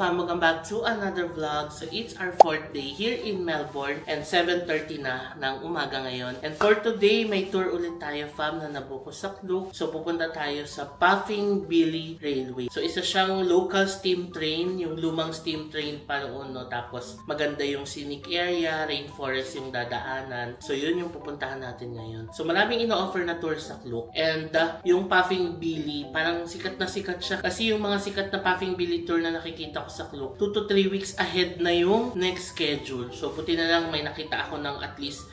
fam, welcome back to another vlog. So it's our 4th day here in Melbourne and 7:30 na ng umaga ngayon. And for today, may tour ulit tayo fam na nabuko sa Klook. So pupunta tayo sa Puffing Billy Railway. So isa siyang local steam train, yung lumang steam train pa noon, no? Tapos maganda yung scenic area, rainforest yung dadaanan. So yun yung pupuntahan natin ngayon. So maraming ino-offer na tour sa Klook. And yung Puffing Billy, parang sikat na sikat siya. Kasi yung mga sikat na Puffing Billy tour na nakikita ko sa Klook, 2 to 3 weeks ahead na yung next schedule. So buti na lang may nakita ako ng at least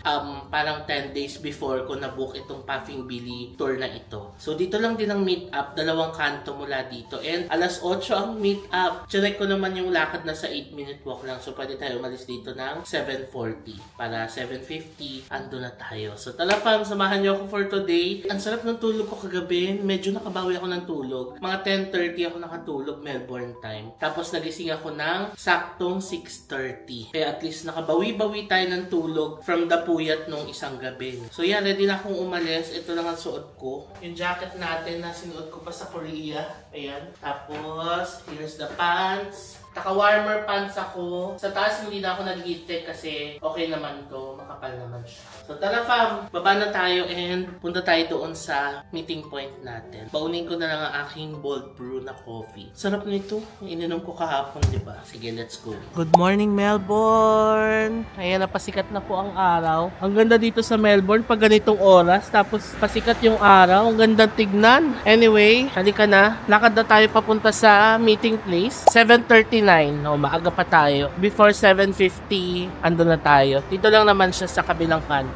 parang 10 days before ko na-book itong Puffing Billy tour na ito. So dito lang din ang meet up, 2 kanto mula dito. And alas 8 ang meet up. Check ko naman yung lakad na sa 8-minute walk lang. So pwede tayo umalis dito ng 7:40 para 7:50 ando na tayo. So tala fam, samahan niyo ako for today. Ang sarap ng tulog ko kagabi. Medyo nakabawi ako ng tulog. Mga 10:30 ako nakatulog Melbourne time. Tapos nagising ako ng saktong 6:30. Kaya at least nakabawi-bawi tayo ng tulog from the puyat nung isang gabi. So yan, ready na akong umalis. Ito lang ang suot ko. Yung jacket natin na sinuot ko pa sa Korea. Ayan. Tapos, here's the pants. Naka-warmer pants ako. Sa taas hindi na ako nag-heat kasi okay naman to. Makapal naman siya. So tara fam, baba na tayo and punta tayo doon sa meeting point natin. Baunin ko na lang ang aking bold brew na coffee. Sarap nito. Ininom ko kahapon, di ba? Sige, let's go. Good morning, Melbourne! Ayan, napasikat na po ang araw. Ang ganda dito sa Melbourne pag ganitong oras. Tapos pasikat yung araw. Ang ganda tignan. Anyway, halika na. Lakad na tayo papunta sa meeting place. 7:39. No, maaga pa tayo. Before 7:50, ando na tayo. Dito lang naman siya sa kabilang kanto.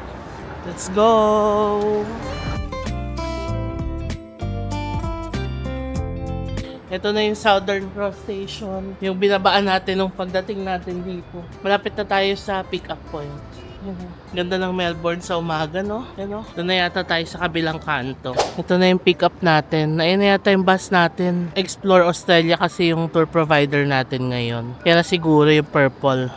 Let's go! Ito na yung Southern Cross Station. Yung binabaan natin nung pagdating natin dito. Malapit na tayo sa pick-up point. Ganda ng Melbourne sa umaga, no? Doon na yata tayo sa kabilang kanto. Ito na yung pick-up natin. Ayun na yata yung bus natin. Explore Australia kasi yung tour provider natin ngayon. Kaya na siguro yung purple.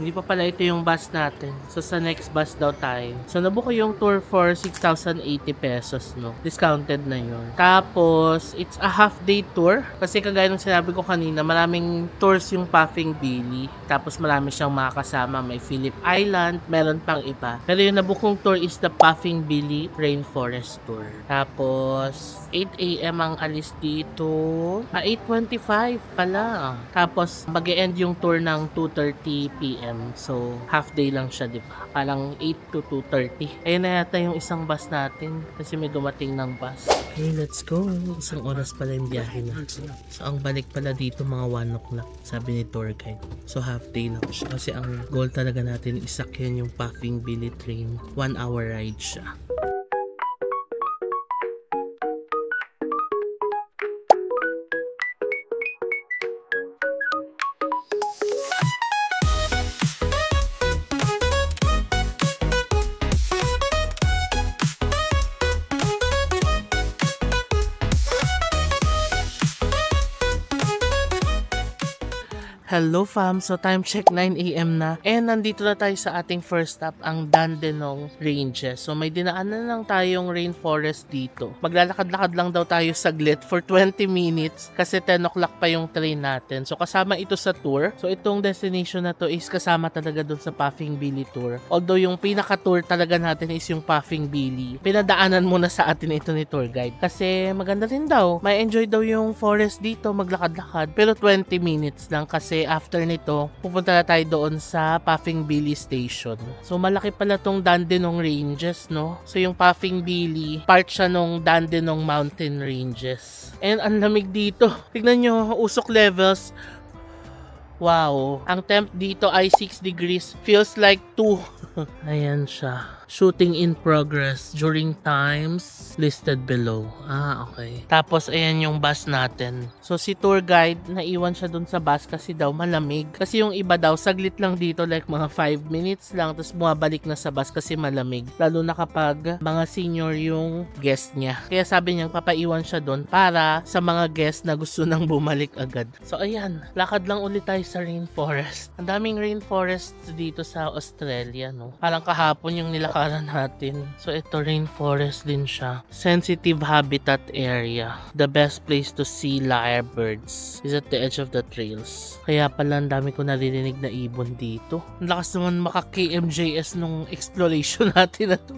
Hindi pa pala ito yung bus natin. So sa next bus daw tayo. So nabuko yung tour for 6,080 pesos, no? Discounted na yun. Tapos it's a half day tour. Kasi kagaya ng sinabi ko kanina, maraming tours yung Puffing Billy. Tapos marami siyang makakasama. May Phillip Island, meron pang iba. Pero yung nabukong tour is the Puffing Billy Rainforest Tour. Tapos 8 AM ang alis dito. 8:25 pala. Tapos mag-e-end yung tour ng 2:30 PM. So, half day lang siya, di ba? Parang 8 to 2:30. Ayun na yata yung isang bus natin kasi may dumating ng bus. Okay, let's go. Isang oras pala yung biyahe natin. So, ang balik pala dito mga 1 o'clock, sabi ni tour guide. So, half day lang siya. Kasi ang goal talaga natin isakyan yung Puffing Billy train. 1 hour ride siya. Hello fam! So time check 9 AM na. And nandito na tayo sa ating first stop, ang Dandenong Ranges. So may dinaanan lang tayong rainforest dito. Maglalakad-lakad lang daw tayo saglit for 20 minutes kasi 10 o'clock pa yung train natin. So kasama ito sa tour. So itong destination na to is kasama talaga dun sa Puffing Billy tour. Although yung pinaka-tour talaga natin is yung Puffing Billy. Pinadaanan muna sa atin ito ni tour guide. Kasi maganda rin daw. May enjoy daw yung forest dito, maglakad-lakad. Pero 20 minutes lang kasi after nito, pupunta na tayo doon sa Puffing Billy Station. So, malaki pala tong Dandenong Ranges, no? So, yung Puffing Billy, part siya nung Dandenong Mountain Ranges. And ang lamig dito. Tignan nyo, usok levels. Wow. Ang temp dito ay 6 degrees. Feels like 2. Ayan siya. Shooting in progress during times listed below. Okay. Tapos, ayan yung bus natin. So, si tour guide, naiwan siya dun sa bus kasi daw malamig. Kasi yung iba daw, saglit lang dito, like mga 5 minutes lang, tapos bumabalik na sa bus kasi malamig. Lalo na kapag mga senior yung guest niya. Kaya sabi niya, papaiwan siya dun para sa mga guest na gusto nang bumalik agad. So, ayan. Lakad lang ulit tayo sa rainforest. Ang daming rainforest dito sa Australia, no? Parang kahapon yung nilakaran natin. So, ito rainforest din siya. Sensitive habitat area. The best place to see lyrebirds is at the edge of the trails. Kaya pala ang dami ko naririnig na ibon dito. Ang lakas naman maka-KMJS nung exploration natin na to.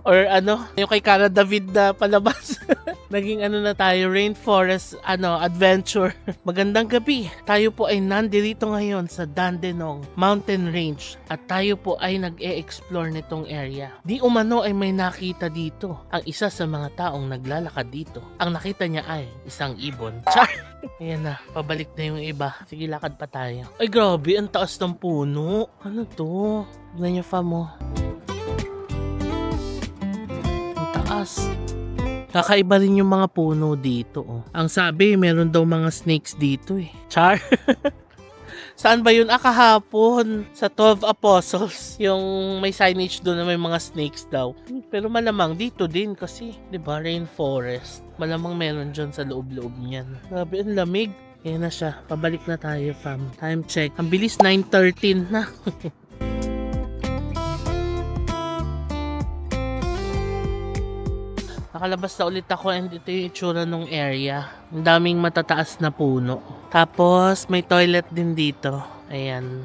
Or yung kay Cara David na palabas. Naging na tayo, rainforest adventure. Magandang gabi. Tayo po ay nandirito ngayon sa Dandenong Mountain Range at tayo po ay nag-e-explore nitong area. Di umano ay may nakita dito ang isa sa mga taong naglalakad dito. Ang nakita niya ay isang ibon. Char! Ayan na, pabalik na yung iba. Sige, lakad pa tayo. Ay grabe, ang taas ng puno. Ano to? Tignan niyo mo. Ang taas. Kakaiba rin yung mga puno dito. Oh. Ang sabi, meron daw mga snakes dito eh. Char! Saan ba yun? Kahapon. Sa 12 Apostles. Yung may signage doon na may mga snakes daw. Pero malamang dito din kasi. Diba? Rainforest. Malamang meron dyan sa loob-loob niyan. Grabe, ang lamig. Yan na siya. Pabalik na tayo, fam. Time check. Ang bilis, 9:13 na. Nakalabas na ulit ako and ito yung itsura ng area. Ang daming matataas na puno. Tapos may toilet din dito. Ayan.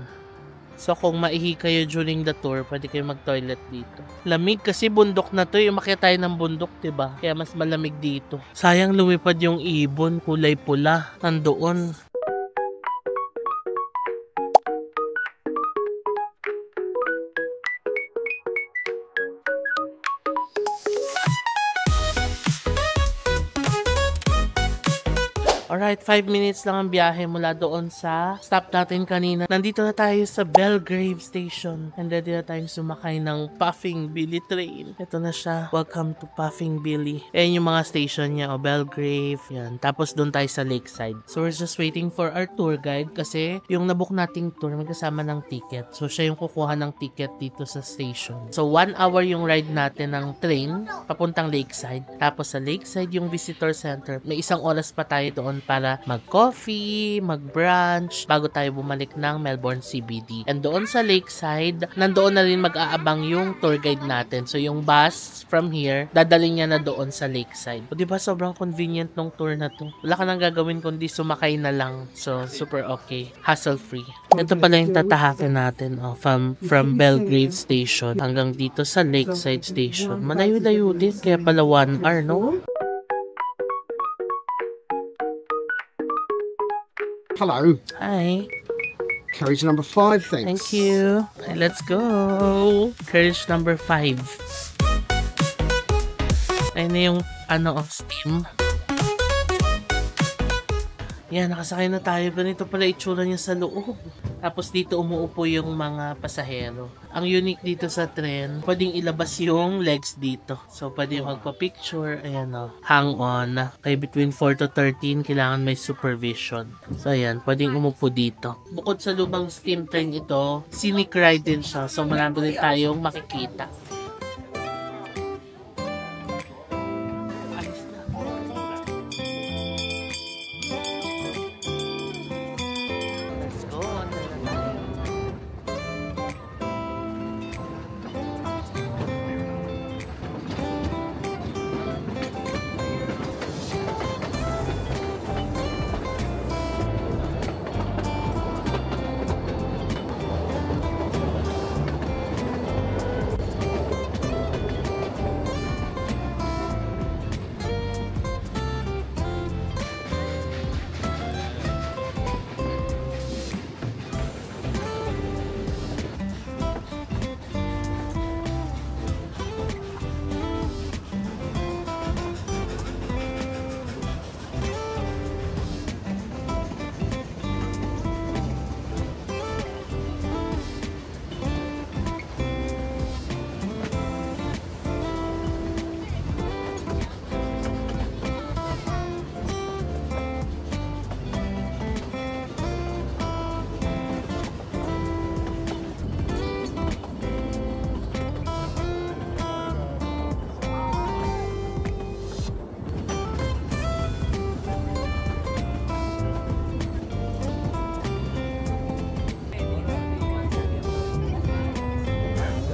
So kung maihi kayo during the tour, pwede kayo mag-toilet dito. Lamig kasi bundok na to. Umakyat tayo ng bundok, diba? Kaya mas malamig dito. Sayang lumipad yung ibon. Kulay pula. Nandoon. Alright, 5 minutes lang ang biyahe mula doon sa stop natin kanina. Nandito na tayo sa Belgrave Station. And ready na tayong sumakay ng Puffing Billy train. Ito na siya. Welcome to Puffing Billy. Ayan yung mga station niya. Belgrave. Yan. Tapos doon tayo sa Lakeside. So we're just waiting for our tour guide kasi yung nabook nating tour may kasama ng ticket. So siya yung kukuha ng ticket dito sa station. So 1 hour yung ride natin ng train papuntang Lakeside. Tapos sa Lakeside yung visitor center. May 1 oras pa tayo doon para mag-coffee, mag-brunch, bago tayo bumalik ng Melbourne CBD. And doon sa Lakeside, nandoon na rin mag-aabang yung tour guide natin. So yung bus from here, dadalhin niya na doon sa Lakeside. O diba sobrang convenient nung tour na to. Wala ka nang gagawin kundi sumakay na lang. So super okay. Hassle-free. Ito pala yung tatahakin natin from Belgrave Station hanggang dito sa Lakeside Station. Malayo-layo din, kaya pala 1 hour, no? Hello. Hi. Carriage number 5, thanks. Thank you. Okay, let's go. Carriage number 5. Ayun na yung steam. Yan, nakasakay na tayo. Ganito pala itsura niya sa loob. Tapos dito umuupo yung mga pasahero. Ang unique dito sa tren, pwedeng ilabas yung legs dito. So, pwede magpa-picture. Ayan hang on. Kaya between 4 to 13, kailangan may supervision. So, ayan, pwedeng umupo dito. Bukod sa lumang steam train ito, scenic ride din siya. So, marami rin tayong makikita.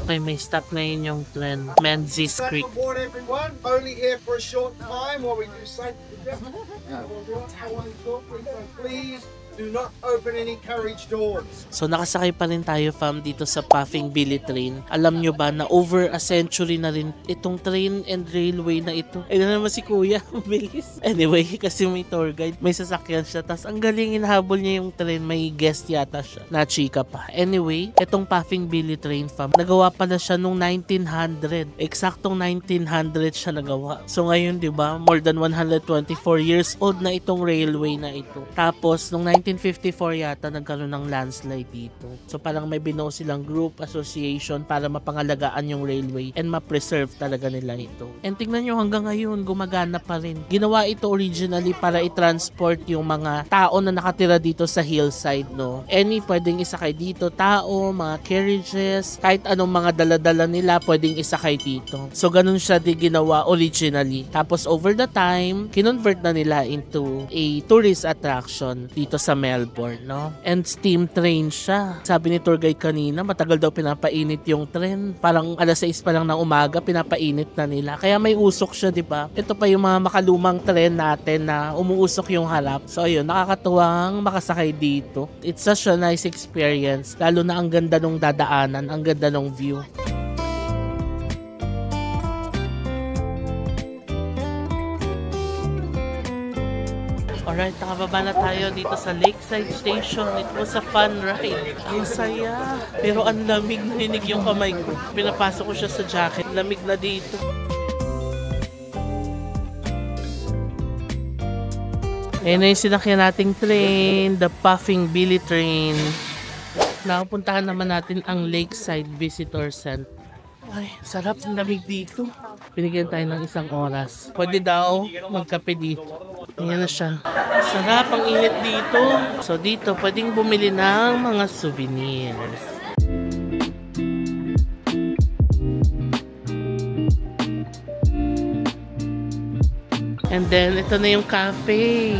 Okay, may stop ngayon yung tren. Menzies Creek. Aboard everyone, only here for a short time while we do safety check. Please do not open any carriage doors. So nakasakay pa rin tayo fam dito sa Puffing Billy train. Alam nyo ba na over a century na rin itong train and railway na ito. Ay na naman si kuya, bilis. Anyway, kasi may tour guide, may sasakyan siya. Tapos ang galing inahabol niya yung train, may guest yata siya. Na chika pa. Anyway, itong Puffing Billy train fam, nagawa pala siya nung 1900. Eksaktong 1900 siya nagawa. So ngayon, di ba, more than 124 years old na itong railway na ito. Tapos nung 1954 yata nagkaroon ng landslide dito. So parang may binuo silang group association para mapangalagaan yung railway and ma-preserve talaga nila ito. And tingnan nyo hanggang ngayon gumagana pa rin. Ginawa ito originally para i-transport yung mga tao na nakatira dito sa hillside, no. Any pwedeng isakay dito, tao, mga carriages, kahit anong mga dala-dala nila pwedeng isakay dito. So ganun siya di ginawa originally. Tapos over the time, kinonvert na nila into a tourist attraction dito sa Melbourne, no? And steam train siya. Sabi ni tour guide kanina, matagal daw pinapainit yung tren. Parang alas 6 pa lang ng umaga, pinapainit na nila. Kaya may usok siya, di ba? Ito pa yung mga makalumang tren natin na umuusok yung harap. So ayun, nakakatuwang makasakay dito. It's such a nice experience. Lalo na ang ganda nung dadaanan, ang ganda nung view. Alright, nakababa na tayo dito sa Lakeside Station. It was a fun ride. Ang saya. Pero ang lamig, narinig yung kamay ko. Pinapasok ko siya sa jacket. Lamig na dito. Ayan na yung sinakyan nating train. The Puffing Billy train. Nakapuntahan naman natin ang Lakeside Visitor Center. Ay, sarap ng lamig dito. Binigyan tayo ng 1 oras. Pwede daw magkape dito. Ayan na siya. Sarap ang init dito. So dito, pwedeng bumili ng mga souvenirs. And then, ito na yung cafe.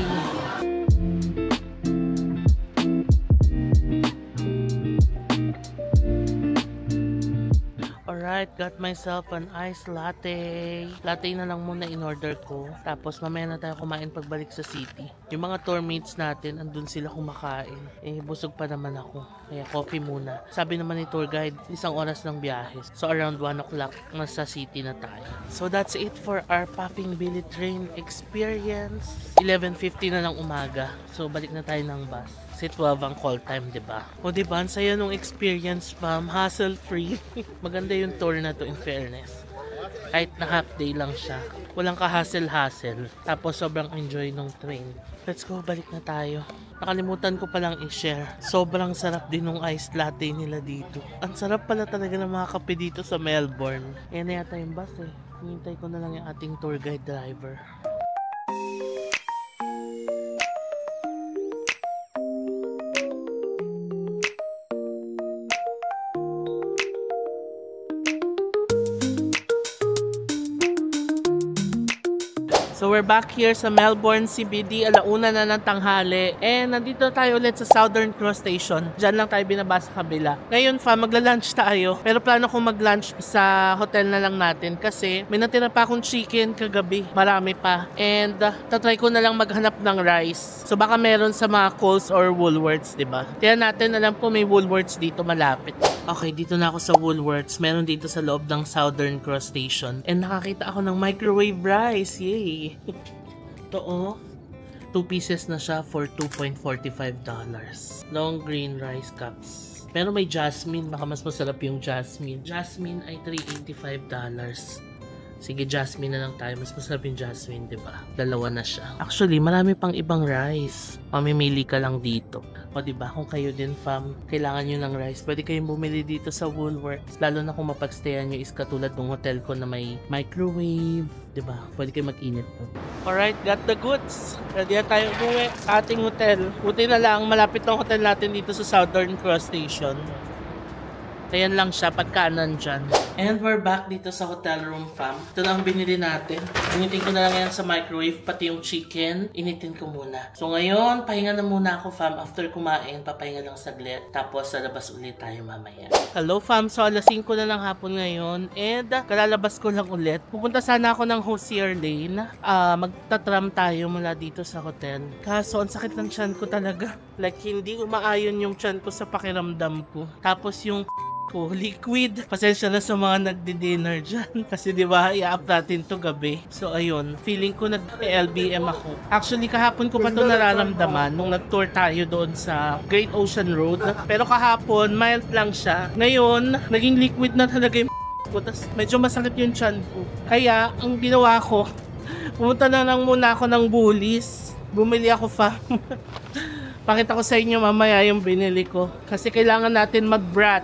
Alright, got myself an iced latte. Latte na lang muna in-order ko. Tapos mamaya na tayo kumain pagbalik sa city. Yung mga tour mates natin, andun sila kumakain. Eh, busog pa naman ako. Kaya coffee muna. Sabi naman ni tour guide, 1 oras ng biyahe. So around 1 o'clock, nasa city na tayo. So that's it for our Puffing Billy train experience. 11:50 na ng umaga. So balik na tayo ng bus. Kasi 12 ang call time, diba? O diba, ang saya nung experience, fam. Hassle-free. Maganda yung tour na to, in fairness. Kahit na half day lang siya. Walang ka-hassle-hassle. Tapos sobrang enjoy nung train. Let's go, balik na tayo. Nakalimutan ko palang i-share. Sobrang sarap din nung iced latte nila dito. Ang sarap pala talaga ng mga kape dito sa Melbourne. Yan na yata yung bus eh. Hinintay ko na lang yung ating tour guide driver. So we're back here sa Melbourne CBD, 1:00 na ng tanghali. And nandito tayo ulit sa Southern Cross Station. Diyan lang tayo binaba sa kabila. Ngayon magla-lunch tayo. Pero plano kong mag-lunch sa hotel na lang natin kasi may natira pa akong chicken kagabi. Marami pa. And tatry ko na lang maghanap ng rice. So baka meron sa mga Coles or Woolworths, diba? Tiyan natin, alam ko may Woolworths dito malapit. Okay, dito na ako sa Woolworths. Meron dito sa loob ng Southern Cross Station. And nakakita ako ng microwave rice. Yay! Ito oh. 2 pieces na siya for $2.45. Long green rice cups. Pero may jasmine. Baka mas masarap yung jasmine. Jasmine ay $385. Sige, jasmine na lang tayo. Mas masarap yung jasmine, diba? 2 na siya. Actually, marami pang ibang rice. Mamimili ka lang dito. O diba, kung kayo din, fam, kailangan nyo ng rice, pwede kayong bumili dito sa Woolworths. Lalo na kung mapagstayan nyo is katulad ng hotel ko na may microwave. Diba? Pwede kayong mag-init. Alright, got the goods. Ready na tayo umuwi sa ating hotel. Buti na lang, malapit ng hotel natin dito sa Southern Cross Station. Ayan lang siya pagka nandyan. And we're back dito sa hotel room, fam. Ito na ang binili natin. Initin ko na lang yan sa microwave, pati yung chicken. Initin ko muna. So ngayon, pahinga na muna ako, fam. After kumain, papahinga lang saglit. Tapos, sa labas ulit tayo mamaya. Hello, fam. So, alas 5 na lang hapon ngayon. And, kalalabas ko lang ulit. Pupunta sana ako ng Hosier Lane. Magtatram tayo mula dito sa hotel. Kaso, ang sakit ng tiyan ko talaga. Like, hindi umaayon yung tiyan ko sa pakiramdam ko. Tapos, yung ko, liquid. Pasensya na sa mga nagdi-dinner dyan. Kasi diba, i-up natin to gabi. So, ayun. Feeling ko nag-LBM ako. Actually, kahapon ko pa to nararamdaman nung nag-tour tayo doon sa Great Ocean Road. Pero kahapon, mild lang siya. Ngayon, naging liquid na talaga yung ko. Tapos, medyo masakit yung tiyan ko. Kaya, ang ginawa ko, pumunta na lang muna ako ng Bullis. Bumili ako, fam. Pakita ko sa inyo mamaya yung binili ko. Kasi kailangan natin mag-brat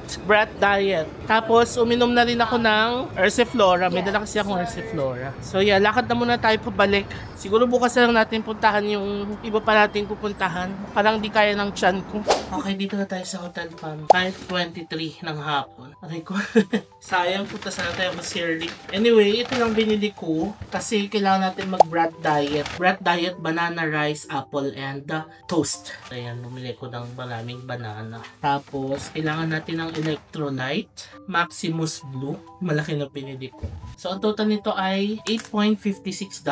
diet. Tapos, uminom na rin ako ng Ursiflora. May dala kasi akong Ursiflora. So, yeah, lakad na muna tayo pabalik. Siguro bukas na lang natin puntahan yung iba pa natin pupuntahan. Parang di kaya ng tiyan ko. Okay, dito na tayo sa hotel, fam. 5:23 ng hapon. Aray ko. Sayang, punta sana tayo mas early. Anyway, ito lang binili ko. Kasi kailangan natin mag-brat diet. Brat diet, banana, rice, apple, and toast. Ayan, bumili ko ng maraming banana. Tapos, kailangan natin ng electrolyte. Maximus Blue. Malaki na pinili ko. So, ang total nito ay $8.56.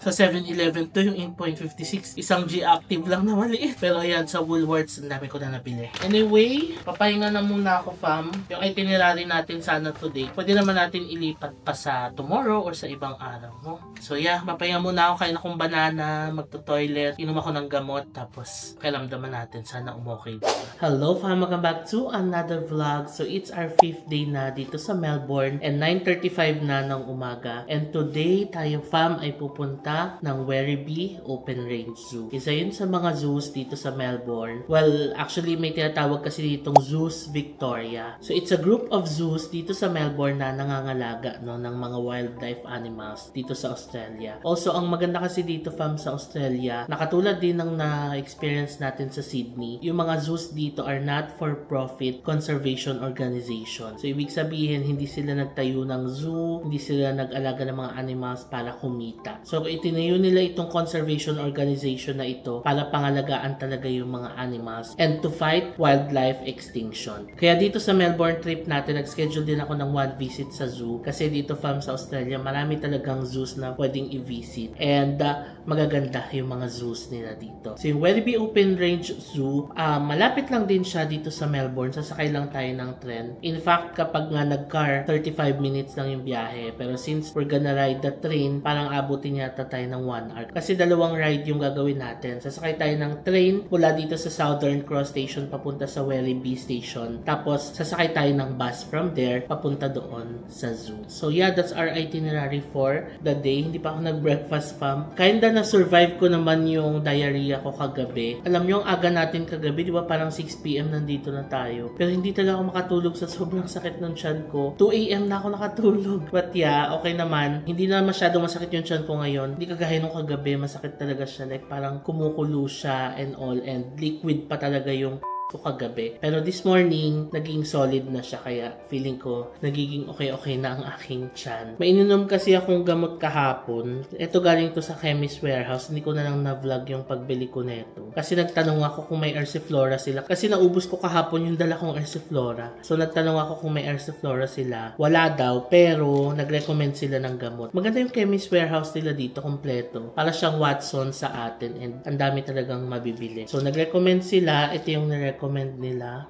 Sa 7-Eleven to yung 8.56. Isang G-Active lang na maliit. Pero ayan, sa Woolworths, ang dami ko na nabili. Anyway, papahinga na muna ako, fam. Yung itinerary natin sana today, pwede naman natin ilipat pa sa tomorrow or sa ibang araw, no? So yeah, papahinga muna ako, kain akong banana, magto-toilet, inom ako ng gamot, tapos kailandaman natin, sana umokay dito. Hello, fam. Welcome back to another vlog. So it's our 5th day na dito sa Melbourne and 9:35 na ng umaga. And today, tayo, fam, ay pupunta ng Werribee Open Range Zoo. Isa yun sa mga zoos dito sa Melbourne. Well, actually, may tinatawag kasi ditong Zoos Victoria. So, it's a group of zoos dito sa Melbourne na nangangalaga, no, ng mga wildlife animals dito sa Australia. Also, ang maganda kasi dito, fam, sa Australia, nakatulad din ng na-experience natin sa Sydney, yung mga zoos dito are not-for-profit conservation organization. So, ibig sabihin, hindi sila nagtayo ng zoo, hindi sila nag-alaga ng mga animals para kumita. So, itinayo nila itong conservation organization na ito para pangalagaan talaga yung mga animals and to fight wildlife extinction. Kaya dito sa Melbourne trip natin, nag-schedule din ako ng one visit sa zoo kasi dito, fam, sa Australia, marami talagang zoos na pwedeng i-visit and magaganda yung mga zoos nila dito. So, yung Werribee Open Range Zoo, malapit lang din siya dito sa Melbourne. Sasakay lang tayo ng tren. In fact, kapag nga nag-car, 35 minutes lang yung biyahe. Pero since we're gonna ride the train, parang abutin yata tayo ng 1 hour. Kasi dalawang ride yung gagawin natin. Sasakay tayo ng train mula dito sa Southern Cross Station papunta sa Werribee Station. Tapos, sasakay tayo ng bus from there papunta doon sa zoo. So yeah, that's our itinerary for the day. Hindi pa ako nag-breakfast, fam. Kinda na-survive ko naman yung diarrhea ko kagabi. Alam nyo, ang aga natin kagabi, di ba parang 6 PM nandito na tayo. Pero hindi talaga ako makatulog sa sobrang sakit ng tiyan ko. 2 AM na ako nakatulog. But yeah, okay naman. Hindi na masyadong masakit yung tiyan ko ngayon. Hindi kagaya nung kagabi, masakit talaga siya. Like parang kumukulo siya and all. And liquid pa talaga yung ko kagabi. Pero this morning, naging solid na siya. Kaya feeling ko, nagiging okay na ang aking tiyan. May ininom kasi akong gamot kahapon. Ito galing to sa Chemist Warehouse. Hindi ko na lang na-vlog yung pagbili ko neto. Kasi nagtanong ako kung may Ursiflora sila. Kasi naubos ko kahapon yung dala kong Ursiflora. So nagtanong ako kung may Ursiflora sila. Wala daw, pero nag-recommend sila ng gamot. Maganda yung Chemist Warehouse nila dito, kompleto. Para siyang Watson sa atin. And ang dami talagang mabibili. So nag-recommend sila. Ito yung nire-recommend nila.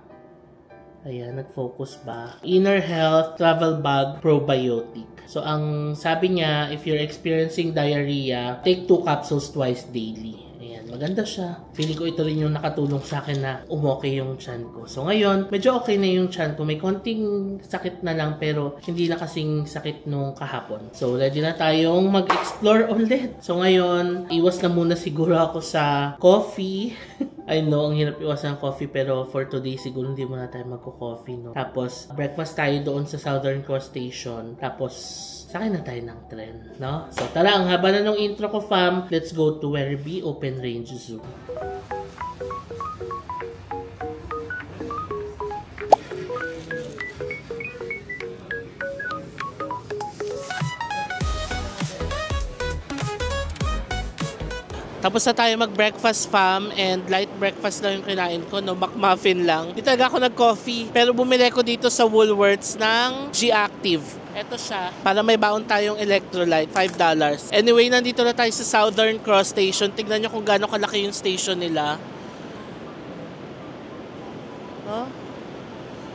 Ayan, nag-focus ba? Inner Health Travel Bag Probiotic. So, ang sabi niya, if you're experiencing diarrhea, take 2 capsules twice daily. Ayan, maganda siya. Feeling ko ito rin yung nakatulong sa akin na umokay yung tiyan ko. So, ngayon, medyo okay na yung tiyan ko. May konting sakit na lang, pero hindi na kasing sakit nung kahapon. So, ready na tayong mag-explore ulit. So, ngayon, iwas na muna siguro ako sa coffee. I know, ang hirap iwasan ng coffee, pero for today, siguro hindi muna tayo magko-coffee, no? Tapos, breakfast tayo doon sa Southern Cross Station. Tapos, sakay na tayo ng tren, no? So, tara, ang haba na ng intro ko, fam. Let's go to Werribee Open Range Zoo. Tapos na tayo mag-breakfast, fam, and light breakfast lang yung kinain ko, no? McMuffin lang. Di talaga ako nag-coffee, pero bumili ko dito sa Woolworths ng G-Active. Ito siya, para may baon tayong electrolyte, $5. Anyway, nandito na tayo sa Southern Cross Station. Tignan nyo kung gaano kalaki yung station nila. Oh,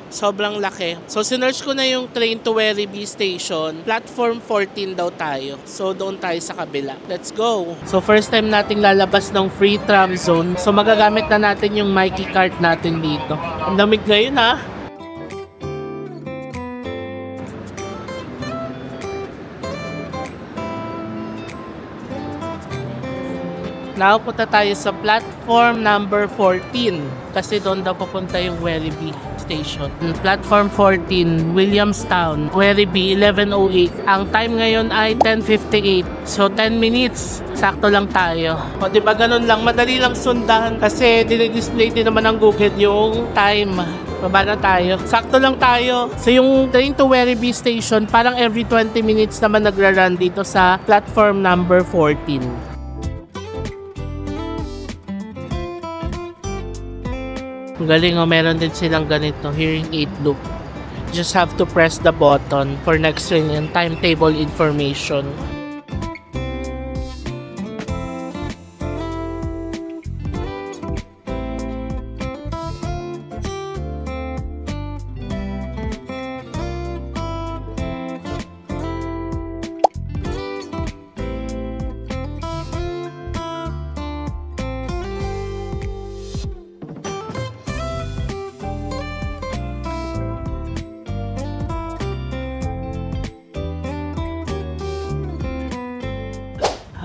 sobrang laki. So, sinerch ko na yung train to Werribee Station. Platform 14 daw tayo. So, doon tayo sa kabila. Let's go! So, first time nating lalabas ng free tram zone. So, magagamit na natin yung Mikey cart natin dito. Ang lamig ngayon, ha? Now, punta tayo sa platform number 14 kasi doon daw papunta yung Werribee Station. Platform 14, Williamstown, Werribee, 11:08. Ang time ngayon ay 10:58. So, 10 minutes. Sakto lang tayo. O, diba ganun lang? Madali lang sundan kasi dinidisplay din naman ng Google yung time. Baba na tayo. Sakto lang tayo. So, yung train to Werribee Station, parang every 20 minutes naman nagra-run dito sa platform number 14. Galing, meron din silang ganito, hearing aid loop. Just have to press the button for next train and timetable information.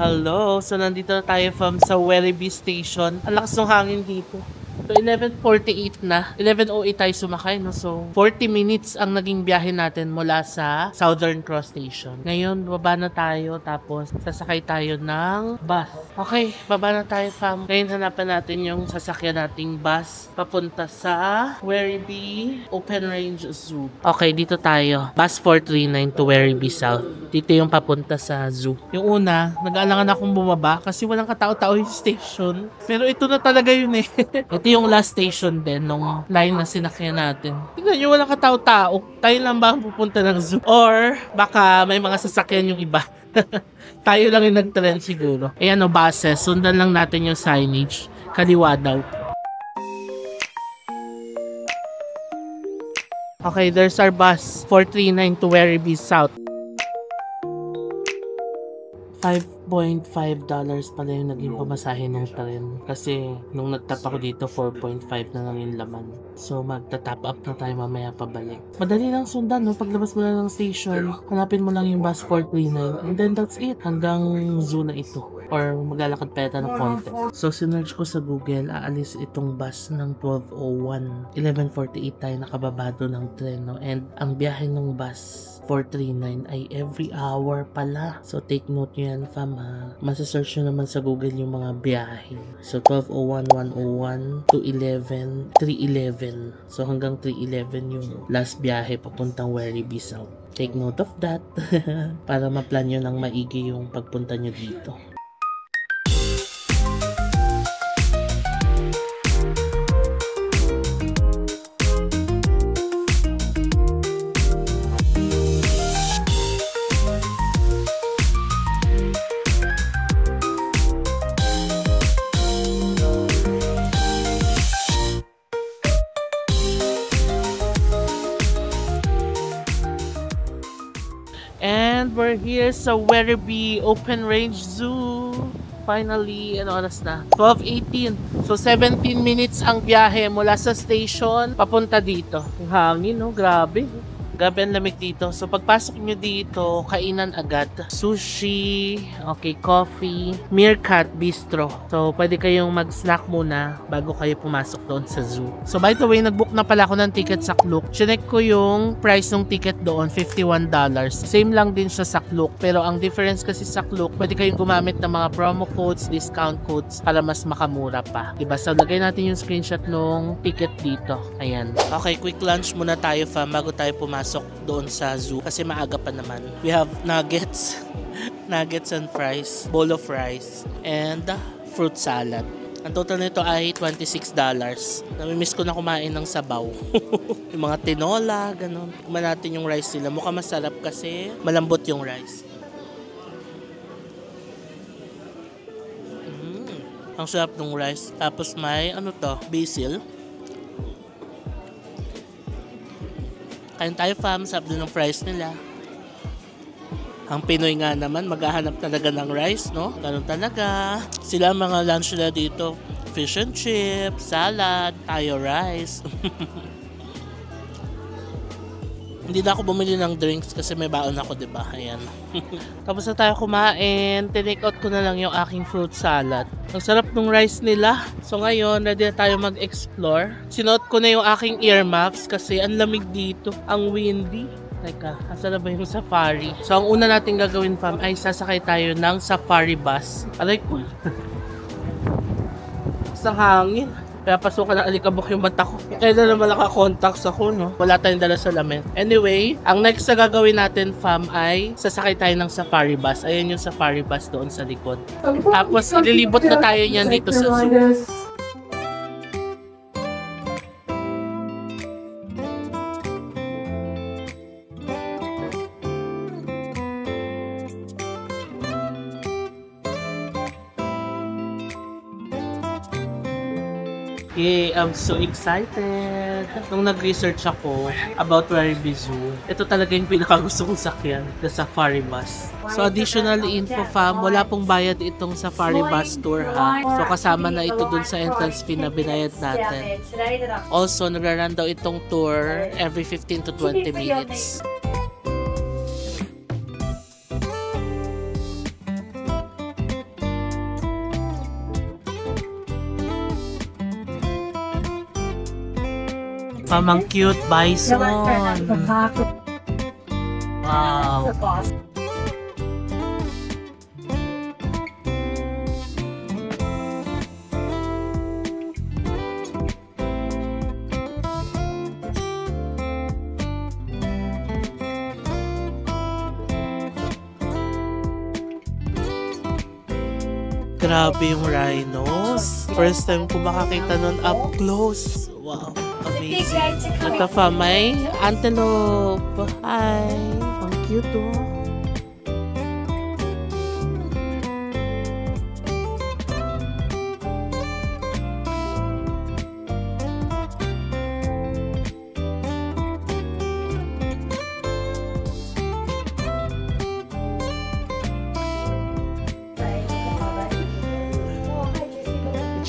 Hello! So, nandito na tayo sa Werribee Station. Ang lakas ng hangin dito. So, 11:48 na. 11:08 tayo sumakay, no? So, 40 minutes ang naging biyahe natin mula sa Southern Cross Station. Ngayon, baba na tayo, tapos sasakay tayo ng bus. Okay, baba na tayo, fam. Ngayon, hanapan natin yung sasakyan nating bus papunta sa Werribee Open Range Zoo. Okay, dito tayo. Bus 439 to Werribee South. Dito yung papunta sa zoo. Yung una, nag-aalangan akong bumaba kasi walang katao-tao yung station. Pero ito na talaga yun eh. Ito yung last station din nung line na sinakyan natin. Tingnan nyo, walang katao-tao. Tayo lang ba ang pupunta ng zoo? Or baka may mga sasakyan yung iba. Tayo lang yung nag-trend siguro. Ayan o, buses. Sundan lang natin yung signage. Kaliwa daw. Okay, there's our bus. 439 to Werribee South. $5.5 pala yung naging pamasahe ng tren. Kasi nung nagtap ako dito, 4.5 na lang yung laman. So magta-top up na tayo mamaya pabalik. Madali lang sundan, no? Paglabas mo lang ng station, hanapin mo lang yung bus 439 and then that's it. Hanggang zoo na ito. Or maglalakad pa yata ng konti. So sinerch ko sa Google, aalis itong bus ng 12:01. 11:48 tayo nakababado ng tren, no? And ang biyahe ng bus 439 ay every hour pala. So take note nyo yan, fam, ha. Masasearch nyo naman sa Google yung mga biyahe. So 12:01, 1:01, 2:11, 3:11. So hanggang 3:11 yung last biyahe papuntang Werribee South. Take note of that para ma-plan nyo ng maigi yung pagpunta nyo dito. And we're here sa Werribee Open Range Zoo. Finally, ano oras na? 12:18. So 17 minutes ang biyahe mula sa station papunta dito. Ang hangin, no? Grabe. Grabe ang lamig dito. So pagpasok nyo dito, kainan agad. Sushi, okay, coffee, Meerkat Bistro. So pwede kayong mag-snack muna bago kayo pumasok doon sa zoo. So by the way, nag-book na pala ako ng ticket sa Klook. Chinek ko yung price ng ticket doon, $51. Same lang din siya sa Klook. Pero ang difference kasi sa Klook, pwede kayong gumamit ng mga promo codes, discount codes para mas makamura pa. Diba? So lagay natin yung screenshot ng ticket dito. Ayan. Okay, quick lunch muna tayo, fam, bago tayo pumasok doon sa zoo kasi maaga pa naman. We have nuggets and fries, bowl of rice, and fruit salad. Ang total nito ay $26. Namimiss ko na kumain ng sabaw. Yung mga tinola, ganun. Kumain natin yung rice nila. Mukhang masarap kasi malambot yung rice. Ang sarap ng rice. Tapos may, basil. Kain tayo fam, sarap din ng fries nila. Ang Pinoy nga naman, maghahanap talaga ng rice, no? Ganun talaga. Sila mga lunch nila dito. Fish and chips, salad, tayo rice. Hindi na ako bumili ng drinks kasi may baon ako, diba? Ayan. Tapos na tayo kumain. Tinake out ko na lang yung aking fruit salad. Ang sarap ng rice nila. So ngayon, ready na tayo mag-explore. Sinuot ko na yung aking earmuffs kasi ang lamig dito. Ang windy. Teka, asa na ba yung safari? So, ang una natin gagawin, fam, ay sasakay tayo ng safari bus. Aray ko. Sa hangin. Kaya pasukan ng alikabok yung mata ko. Kaya na naman naka-contacts ako, no? Wala tayong dala sa lamin. Anyway, ang next na gagawin natin, fam, ay sasakay tayo ng safari bus. Ayan yung safari bus doon sa likod. Tapos, ililibot na tayo niyan dito sa zoo. Yay! I'm so excited! Nung nag-research ako about Werribee Zoo, ito talaga yung pinakagusto kong sakyan, the safari bus. So additional info fam, wala pong bayad itong safari bus tour ha. So kasama na ito dun sa entrance fee na binayad natin. Also, nagra-run daw itong tour every 15 to 20 minutes. Mamang cute bison. Wow. Grabe yung rhinos. First time ko makakita nun up close. Wow. Amazing. Ito pa, may antelope. Hi! Ang cute oh.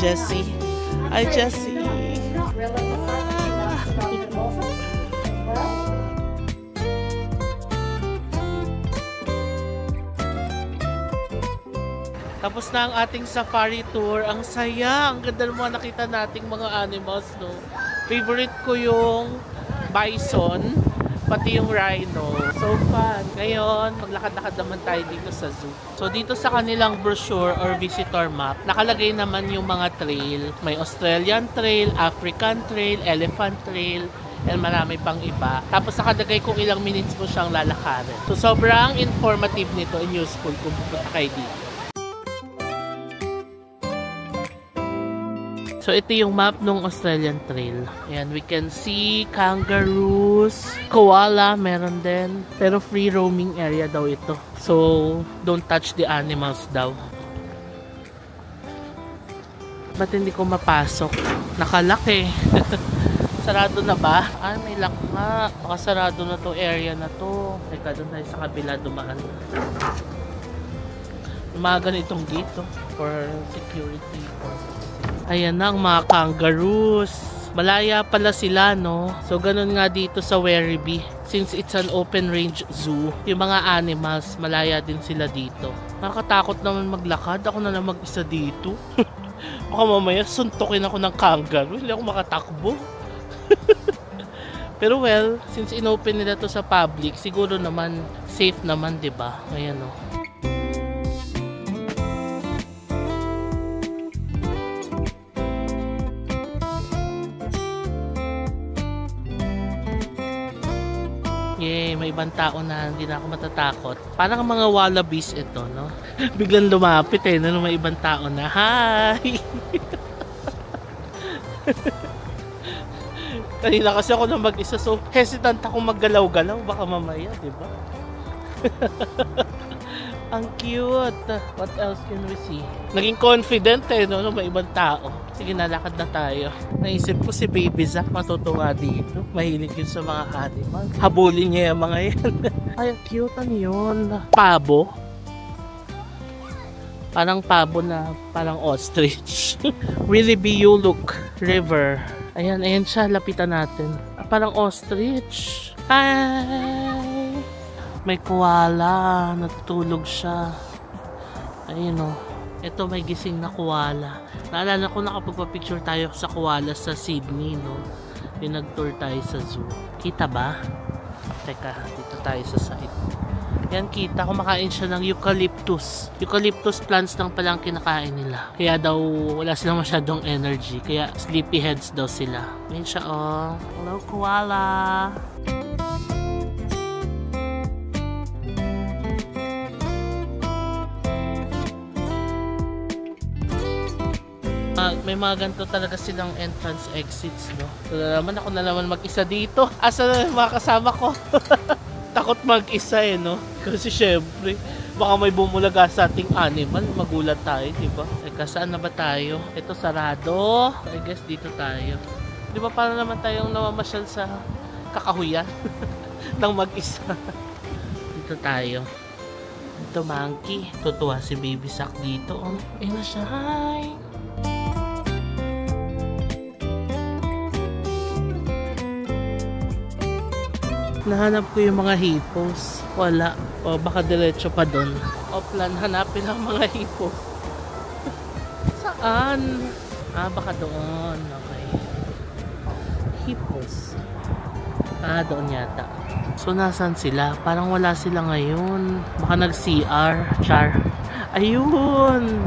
Jessie. Hi, Jessie. Tapos na ang ating safari tour. Ang saya. Ang ganda ng mga nakita nating mga animals, no? Favorite ko yung bison, pati yung rhino. So fun. Ngayon, maglakad-lakad naman tayo dito sa zoo. So dito sa kanilang brochure or visitor map, nakalagay naman yung mga trail. May Australian Trail, African Trail, Elephant Trail, and marami pang iba. Tapos nakalagay kung ilang minutes mo siyang lalakarin. So sobrang informative nito and useful kung pupunta kayo dito. So, ito yung map ng Australian Trail. Ayan, we can see kangaroos, koala, meron din. Pero free roaming area daw ito. So, don't touch the animals daw. Ba't hindi ko mapasok? Nakalaki. Sarado na ba? Ah, may lock nga. Baka sarado na to area na to. Teka, doon tayo sa kabila dumaan. Mga ganitong gate for security. Ayan na ang mga kangaroos. Malaya pala sila, no? So, ganun nga dito sa Werribee. Since it's an open range zoo, yung mga animals, malaya din sila dito. Nakakatakot naman maglakad. Ako na lang mag-isa dito. Baka mamaya suntukin ako ng kangaroo. Hindi ako makatakbo. Pero well, since inopen nila to sa public, siguro naman safe naman, 'di ba? Ayan oh. Yay, may ibang tao na hindi na ako matatakot. Parang mga wallabies ito, no? Biglang lumapit eh, no? May ibang tao na. Hi! Kanina kasi ako na mag-isa, so hesitant ako maggalaw-galaw. Baka mamaya, di ba? Ang cute. What else can we see? Naging confident eh, no? May ibang tao. Sige, nalakad na tayo. Naisip ko si Baby Zack matutuwa dito. Mahilig yun sa mga animal. Habulin niya yung mga yan. Ay, cute. Ano yun? Pabo. Parang pabo na parang ostrich. Willie B. Yuluk River. Ayan, ayan siya. Lapitan natin. Parang ostrich. Hi! May koala, natutulog siya. Ayun o. Ito may gising na koala. Naalala ko nakapagpa-picture tayo sa koala sa Sydney, no? Yung nag-tour tayo sa zoo. Kita ba? Teka, dito tayo sa side. Yan, kita. Kumakain siya ng eucalyptus. Eucalyptus plants lang palang kinakain nila. Kaya daw wala silang masyadong energy. Kaya sleepyheads daw sila. Ayun siya, oh. Hello, koala! May mga ganito talaga silang entrance exits, no? So naman ako na naman mag-isa dito. Asa na yung mga kasama ko? Takot mag-isa eh, no? Kasi syempre, baka may bumulaga sa ating animal. Magulat tayo, diba? Teka, saan na ba tayo? Ito sarado. I guess dito tayo. Di ba para naman tayong namamasyal sa kakahuyan? Nang mag-isa. Dito tayo. Ito monkey. Tutuwa si Baby Zack dito. Oh, ayun na siya. Hi! Nahanap ko yung mga hippos. Wala. O baka diretso pa doon. O plan hanapin ang mga hippos. Saan? Ah, baka doon. Okay. Hippos. Ah, doon yata. So, nasan sila? Parang wala sila ngayon. Baka nag-CR. Char. Ayun!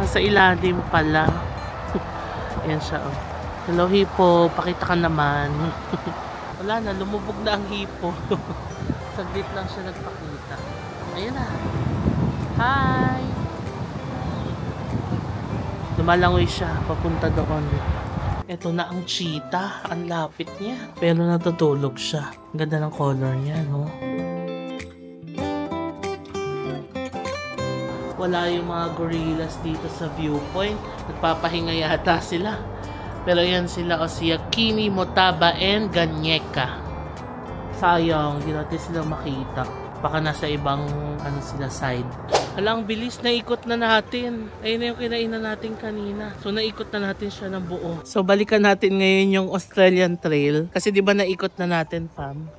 Nasa ilalim pala. Ayan siya. Oh. Hello, hippo. Pakita ka naman. Wala na, lumubog na ang hipo. Saglit lang siya nagpakita. Ayan na. Hi! Lumalangoy siya, papunta doon. Ito na ang cheetah. Ang lapit niya. Pero natutulog siya. Ang ganda ng color niya, no? Wala yung mga gorillas dito sa viewpoint. Nagpapahinga yata sila. Pero yan sila, o si Yakini, Motaba, and Ganyeka. Sayang, hindi natin sila makita. Baka nasa ibang ano sila side. Alang bilis, naikot na natin. Ayun na yung kinainan natin kanina. So naikot na natin siya ng buo. So balikan natin ngayon yung Australian Trail. Kasi di ba naikot na natin, fam?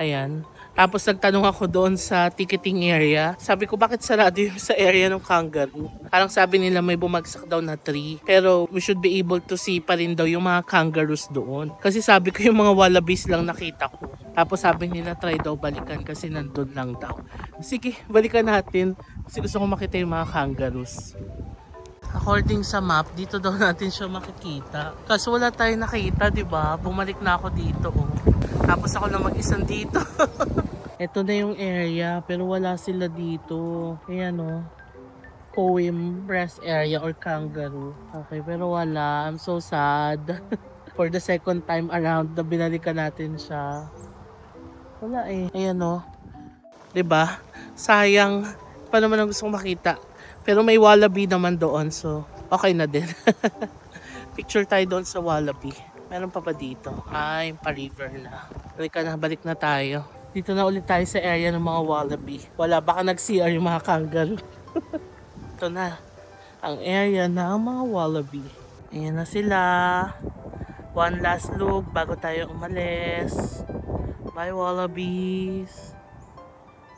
Ayan. Tapos nagtanong ako doon sa ticketing area. Sabi ko, bakit sarado yung sa area ng kangaroo? Parang sabi nila may bumagsak daw na tree. Pero we should be able to see pa rin daw yung mga kangaroos doon. Kasi sabi ko yung mga wallabies lang nakita ko. Tapos sabi nila try daw balikan kasi nandun lang daw. Sige, balikan natin. Kasi gusto ko makita yung mga kangaroos. According sa map, dito daw natin siya makikita. Kasi wala tayong nakita, diba? Bumalik na ako dito, oh. Tapos ako na mag-isang dito. Ito na yung area, pero wala sila dito. Ayan, oh. Poem rest area or kangaroo. Okay, pero wala. I'm so sad. For the second time around, na binalikan natin siya. Wala eh. Ayan, oh. Diba? Sayang. Pa naman ang gusto kong makita. Pero may wallaby naman doon, so okay na din. Picture tayo doon sa wallaby. Meron pa ba dito? Ay, pa-river na. Balik na tayo. Dito na ulit tayo sa area ng mga wallaby. Wala, baka nag-CR yung mga kangaroo. Ito na, ang area ng mga wallaby. Ayan na sila. One last look bago tayo umalis. Bye, wallabies.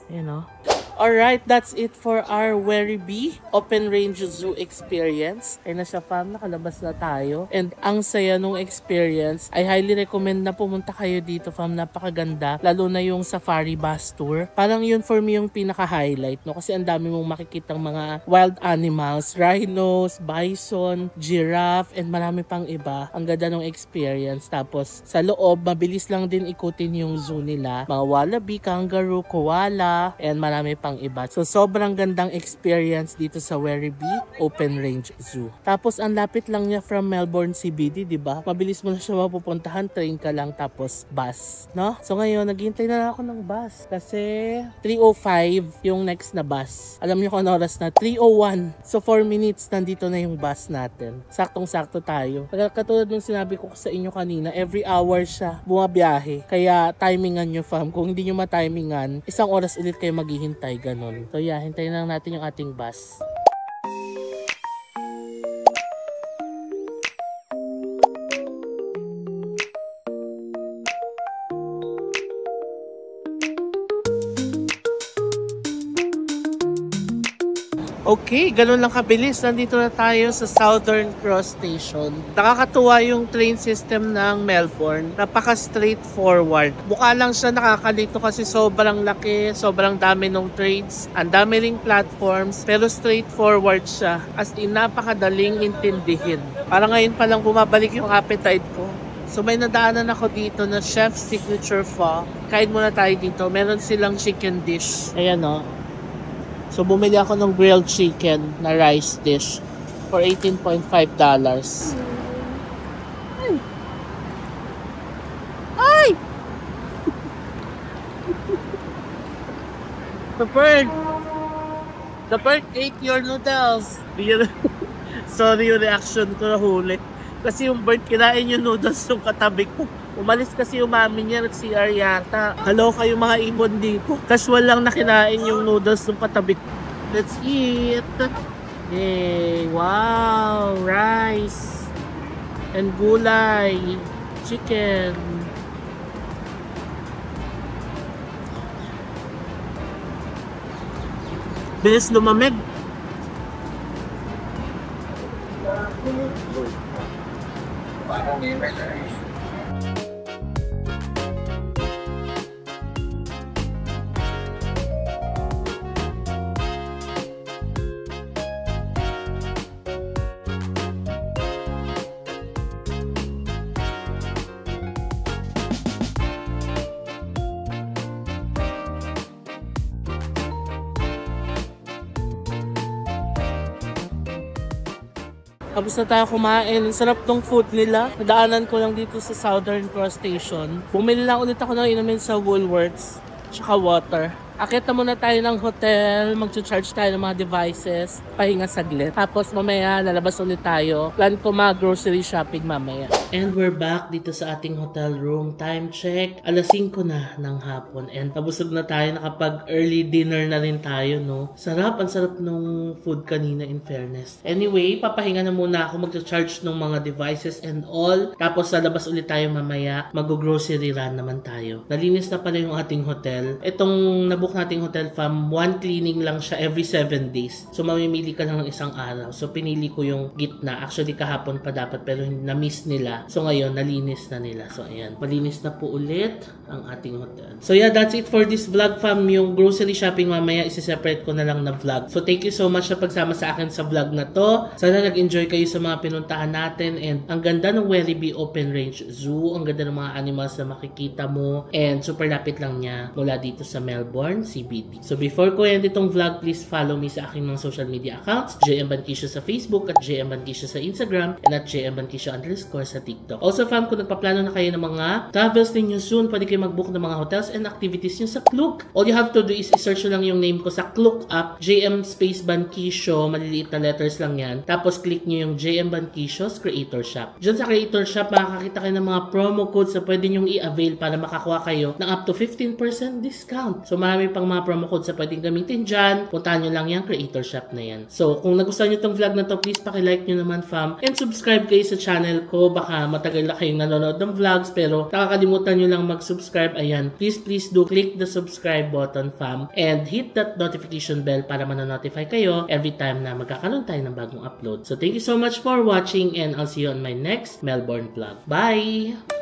Ayan o. Alright, that's it for our Werribee Open Range Zoo experience. Ay na siya fam, nakalabas na tayo. And ang saya nung experience, I highly recommend na pumunta kayo dito fam, napakaganda. Lalo na yung safari bus tour. Parang yun for me yung pinaka-highlight, no? Kasi ang dami mong makikitang mga wild animals, rhinos, bison, giraffe, and marami pang iba. Ang ganda ng experience. Tapos sa loob, mabilis lang din ikutin yung zoo nila. Mga wallaby, kangaroo, koala, and marami pang iba. So sobrang gandang experience dito sa Werribee Open Range Zoo. Tapos ang lapit lang niya from Melbourne CBD, 'di ba? Mabilis mo na siya mapupuntahan, train ka lang tapos bus, no? So ngayon naghihintay na ako ng bus kasi 3:05 yung next na bus. Alam niyo kung ano oras na? 3:01. So 4 minutes nandito na yung bus natin. Saktong-sakto tayo. Katulad ng sinabi ko sa inyo kanina, every hour siya bumabiyahe. Kaya timingan nyo fam. Kung hindi nyo matimingan, isang oras ulit kayo maghihintay. Ganon. So yeah, hintayin lang natin yung ating bus. Okay, ganun lang kabilis. Nandito na tayo sa Southern Cross Station. Nakakatuwa yung train system ng Melbourne. Napaka-straightforward. Mukha lang siya nakakalito kasi sobrang laki, sobrang dami ng trains, ang dami ring platforms, pero straightforward siya. As in, napakadaling intindihin. Para ngayon pa lang bumabalik yung appetite ko. So may nadaanan ako dito na Chef's Signature Pho. Kain muna tayo dito. Meron silang chicken dish. Ayan o. So, bumili ako ng grilled chicken na rice dish for $18.5. Ay! The bird ate your noodles. Sorry yung reaction ko na huli. Kasi yung bird kinain yung noodles ng katabi ko. Umalis kasi yung mami niya, nag-CR yata. Hello kayo mga ibon dito. Casual lang na kinain yung noodles ng katabi ko. Let's eat! Yay! Wow! Rice! And gulay! Chicken! Bilis lumamig! Tapos na tayo kumain. Ang sarap ng food nila. Nadaanan ko lang dito sa Southern Cross Station. Bumili lang ulit ako ng inumin sa Woolworths. Tsaka water. Akit na muna tayo ng hotel, mag-charge tayo ng mga devices, pahinga saglit. Tapos mamaya, lalabas ulit tayo. Plan ko mag-grocery shopping mamaya. And we're back dito sa ating hotel room. Time check, alas 5 na ng hapon. And nabusog na tayo, nakapag-early dinner na rin tayo, no? Sarap, ang sarap nung food kanina in fairness. Anyway, papahinga na muna ako, mag-charge ng mga devices and all. Tapos lalabas ulit tayo mamaya, mag-grocery run naman tayo. Nalinis na pala yung ating hotel. Itong nabook nating hotel fam, one cleaning lang siya every 7 days. So mamimili ka lang ng isang araw. So pinili ko yung gitna. Actually kahapon pa dapat pero na-miss nila. So ngayon nalinis na nila. So ayan, malinis na po ulit ang ating hotel. So yeah, that's it for this vlog fam. Yung grocery shopping mamaya isi-separate ko na lang na vlog. So thank you so much sa pagsama sa akin sa vlog na to. Sana nag-enjoy kayo sa mga pinuntahan natin and ang ganda ng Werribee Open Range Zoo. Ang ganda ng mga animals na makikita mo and super lapit lang niya mula dito sa Melbourne CBD. So before ko end itong vlog, please follow me sa aking mga social media accounts, JM Banquisio sa Facebook at JM Banquisio sa Instagram and at JM Banquisio _ sa TikTok. Also fam, kung nagpaplano na kayo ng mga travels ninyo soon, pwede kayo mag-book ng mga hotels and activities nyo sa Klook. All you have to do is i-search lang yung name ko sa Klook app, JM Space Banquisio, maliliit na letters lang yan. Tapos click nyo yung JM Banquisio's Creator Shop. Diyan sa Creator Shop, makakakita kayo ng mga promo codes na pwede nyong i-avail para makakuha kayo ng up to 15% discount. So marami marami pang mga promo codes sa pwedeng gamitin dyan. Puntahan nyo lang yung creator shop na yan. So, kung nagustuhan nyo tong vlog na to, please pakilike nyo naman, fam. And subscribe kayo sa channel ko. Baka matagal na kayong nanonood ng vlogs, pero nakakalimutan nyo lang mag-subscribe. Ayan, please do click the subscribe button, fam. And hit that notification bell para ma-notify kayo every time na magkakaroon tayo ng bagong upload. So, thank you so much for watching and I'll see you on my next Melbourne vlog. Bye!